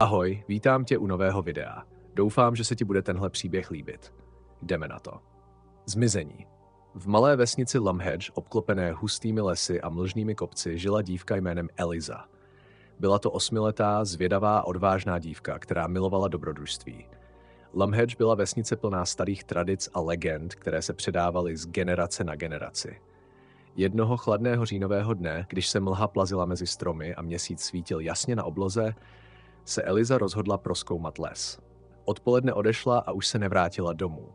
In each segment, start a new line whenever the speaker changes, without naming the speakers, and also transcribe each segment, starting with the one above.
Ahoj, vítám tě u nového videa. Doufám, že se ti bude tenhle příběh líbit. Jdeme na to. Zmizení. V malé vesnici Lumhedge, obklopené hustými lesy a mlžnými kopci, žila dívka jménem Eliza. Byla to 8letá, zvědavá, odvážná dívka, která milovala dobrodružství. Lumhedge byla vesnice plná starých tradic a legend, které se předávaly z generace na generaci. Jednoho chladného říjnového dne, když se mlha plazila mezi stromy a měsíc svítil jasně na obloze, se Eliza rozhodla prozkoumat les. Odpoledne odešla a už se nevrátila domů.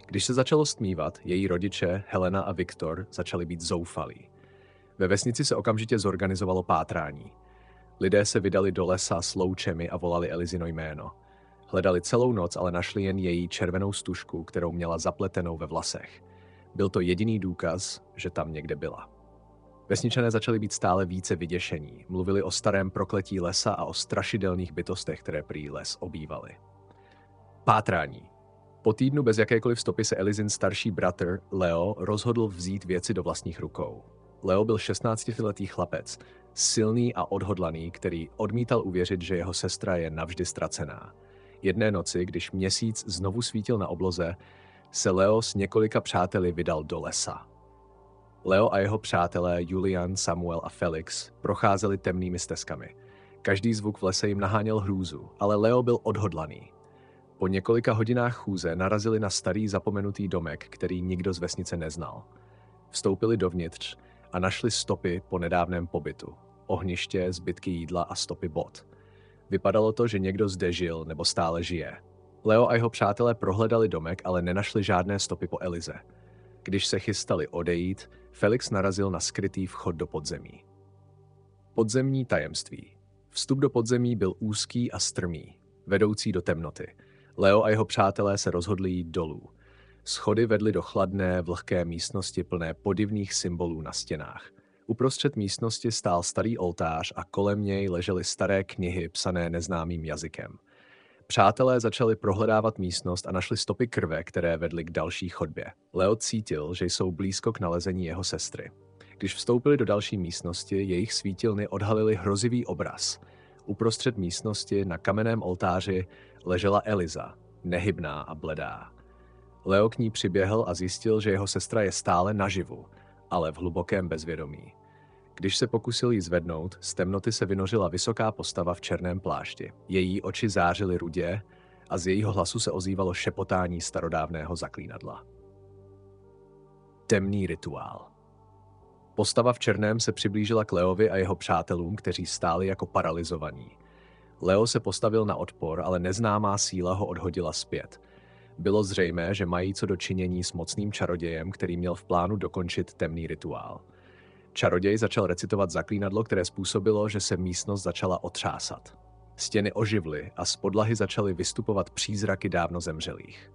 Když se začalo stmívat, její rodiče, Helena a Viktor, začali být zoufalí. Ve vesnici se okamžitě zorganizovalo pátrání. Lidé se vydali do lesa s loučemi a volali Elizino jméno. Hledali celou noc, ale našli jen její červenou stužku, kterou měla zapletenou ve vlasech. Byl to jediný důkaz, že tam někde byla. Vesničané začali být stále více vyděšení. Mluvili o starém prokletí lesa a o strašidelných bytostech, které prý les obývaly. Pátrání. Po týdnu bez jakékoliv stopy se Elizin starší bratr, Leo, rozhodl vzít věci do vlastních rukou. Leo byl 16letý chlapec, silný a odhodlaný, který odmítal uvěřit, že jeho sestra je navždy ztracená. Jedné noci, když měsíc znovu svítil na obloze, se Leo s několika přáteli vydal do lesa. Leo a jeho přátelé Julian, Samuel a Felix procházeli temnými stezkami. Každý zvuk v lese jim naháněl hrůzu, ale Leo byl odhodlaný. Po několika hodinách chůze narazili na starý zapomenutý domek, který nikdo z vesnice neznal. Vstoupili dovnitř a našli stopy po nedávném pobytu. Ohniště, zbytky jídla a stopy bot. Vypadalo to, že někdo zde žil nebo stále žije. Leo a jeho přátelé prohledali domek, ale nenašli žádné stopy po Elize. Když se chystali odejít, Felix narazil na skrytý vchod do podzemí. Podzemní tajemství. Vstup do podzemí byl úzký a strmý, vedoucí do temnoty. Leo a jeho přátelé se rozhodli jít dolů. Schody vedly do chladné, vlhké místnosti plné podivných symbolů na stěnách. Uprostřed místnosti stál starý oltář a kolem něj ležely staré knihy psané neznámým jazykem. Přátelé začali prohledávat místnost a našli stopy krve, které vedly k další chodbě. Leo cítil, že jsou blízko k nalezení jeho sestry. Když vstoupili do další místnosti, jejich svítilny odhalily hrozivý obraz. Uprostřed místnosti na kamenném oltáři ležela Eliza, nehybná a bledá. Leo k ní přiběhl a zjistil, že jeho sestra je stále naživu, ale v hlubokém bezvědomí. Když se pokusil ji zvednout, z temnoty se vynořila vysoká postava v černém plášti. Její oči zářily rudě a z jejího hlasu se ozývalo šepotání starodávného zaklínadla. Temný rituál. Postava v černém se přiblížila k Leovi a jeho přátelům, kteří stáli jako paralyzovaní. Leo se postavil na odpor, ale neznámá síla ho odhodila zpět. Bylo zřejmé, že mají co do činění s mocným čarodějem, který měl v plánu dokončit temný rituál. Čaroděj začal recitovat zaklínadlo, které způsobilo, že se místnost začala otřásat. Stěny oživly a z podlahy začaly vystupovat přízraky dávno zemřelých.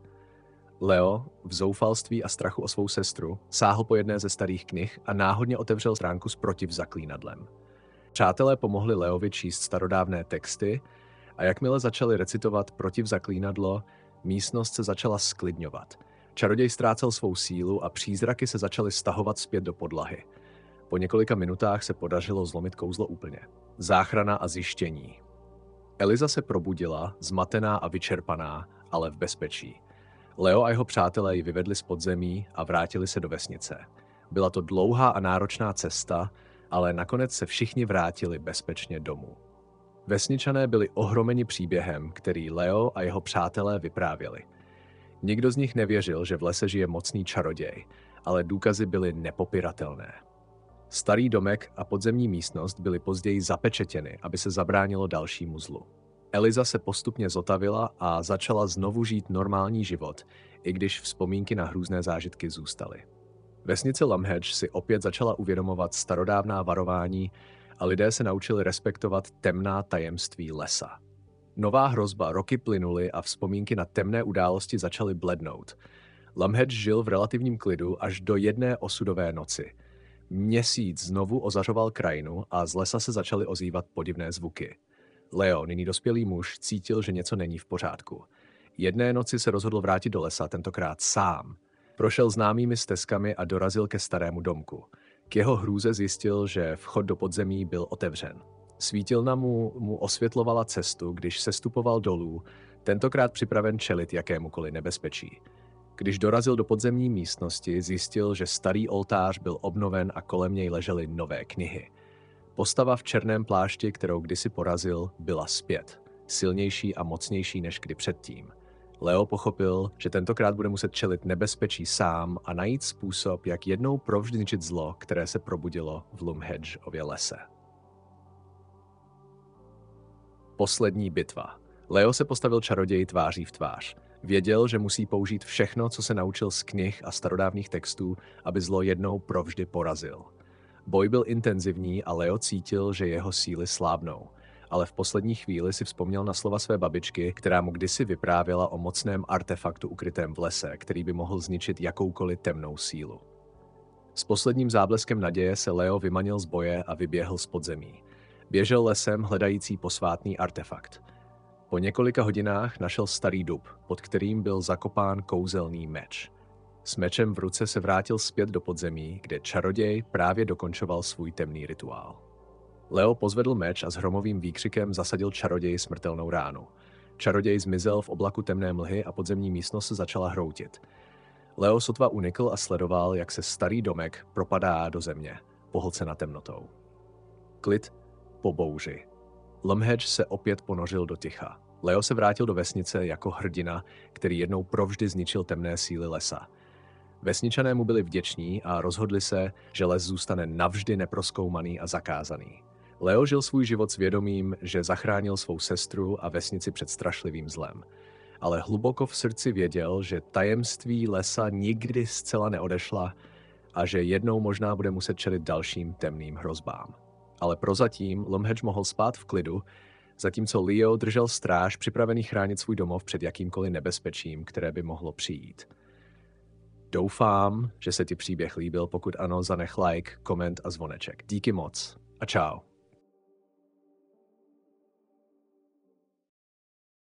Leo, v zoufalství a strachu o svou sestru, sáhl po jedné ze starých knih a náhodně otevřel stránku s protivzaklínadlem. Přátelé pomohli Leovi číst starodávné texty a jakmile začali recitovat protivzaklínadlo, místnost se začala sklidňovat. Čaroděj ztrácel svou sílu a přízraky se začaly stahovat zpět do podlahy. Po několika minutách se podařilo zlomit kouzlo úplně. Záchrana a zjištění. Eliza se probudila, zmatená a vyčerpaná, ale v bezpečí. Leo a jeho přátelé ji vyvedli z podzemí a vrátili se do vesnice. Byla to dlouhá a náročná cesta, ale nakonec se všichni vrátili bezpečně domů. Vesničané byli ohromeni příběhem, který Leo a jeho přátelé vyprávěli. Nikdo z nich nevěřil, že v lese žije mocný čaroděj, ale důkazy byly nepopiratelné. Starý domek a podzemní místnost byly později zapečetěny, aby se zabránilo dalšímu zlu. Eliza se postupně zotavila a začala znovu žít normální život, i když vzpomínky na hrůzné zážitky zůstaly. Vesnice Lumhedge si opět začala uvědomovat starodávná varování a lidé se naučili respektovat temná tajemství lesa. Nová hrozba, roky plynuly a vzpomínky na temné události začaly blednout. Lumhedge žil v relativním klidu až do jedné osudové noci. Měsíc znovu ozařoval krajinu a z lesa se začaly ozývat podivné zvuky. Leo, nyní dospělý muž, cítil, že něco není v pořádku. Jedné noci se rozhodl vrátit do lesa, tentokrát sám. Prošel známými stezkami a dorazil ke starému domku. K jeho hrůze zjistil, že vchod do podzemí byl otevřen. Svítilna mu osvětlovala cestu, když sestupoval dolů, tentokrát připraven čelit jakémukoliv nebezpečí. Když dorazil do podzemní místnosti, zjistil, že starý oltář byl obnoven a kolem něj ležely nové knihy. Postava v černém plášti, kterou kdysi porazil, byla zpět, silnější a mocnější než kdy předtím. Leo pochopil, že tentokrát bude muset čelit nebezpečí sám a najít způsob, jak jednou provždy zničit zlo, které se probudilo v Lumhedgeově lese. Poslední bitva. Leo se postavil čaroději tváří v tvář. Věděl, že musí použít všechno, co se naučil z knih a starodávných textů, aby zlo jednou provždy porazil. Boj byl intenzivní a Leo cítil, že jeho síly slábnou. Ale v poslední chvíli si vzpomněl na slova své babičky, která mu kdysi vyprávěla o mocném artefaktu ukrytém v lese, který by mohl zničit jakoukoliv temnou sílu. S posledním zábleskem naděje se Leo vymanil z boje a vyběhl z podzemí. Běžel lesem hledající posvátný artefakt. Po několika hodinách našel starý dub, pod kterým byl zakopán kouzelný meč. S mečem v ruce se vrátil zpět do podzemí, kde čaroděj právě dokončoval svůj temný rituál. Leo pozvedl meč a s hromovým výkřikem zasadil čaroději smrtelnou ránu. Čaroděj zmizel v oblaku temné mlhy a podzemní místnost se začala hroutit. Leo sotva unikl a sledoval, jak se starý domek propadá do země, pohlcena temnotou. Klid po bouři. Lumhedge se opět ponořil do ticha. Leo se vrátil do vesnice jako hrdina, který jednou provždy zničil temné síly lesa. Vesničané mu byli vděční a rozhodli se, že les zůstane navždy neprozkoumaný a zakázaný. Leo žil svůj život s vědomím, že zachránil svou sestru a vesnici před strašlivým zlem. Ale hluboko v srdci věděl, že tajemství lesa nikdy zcela neodešla a že jednou možná bude muset čelit dalším temným hrozbám. Ale prozatím Lumhedge mohl spát v klidu, zatímco Leo držel stráž připravený chránit svůj domov před jakýmkoliv nebezpečím, které by mohlo přijít. Doufám, že se ti příběh líbil, pokud ano, zanech like, koment a zvoneček. Díky moc a čau.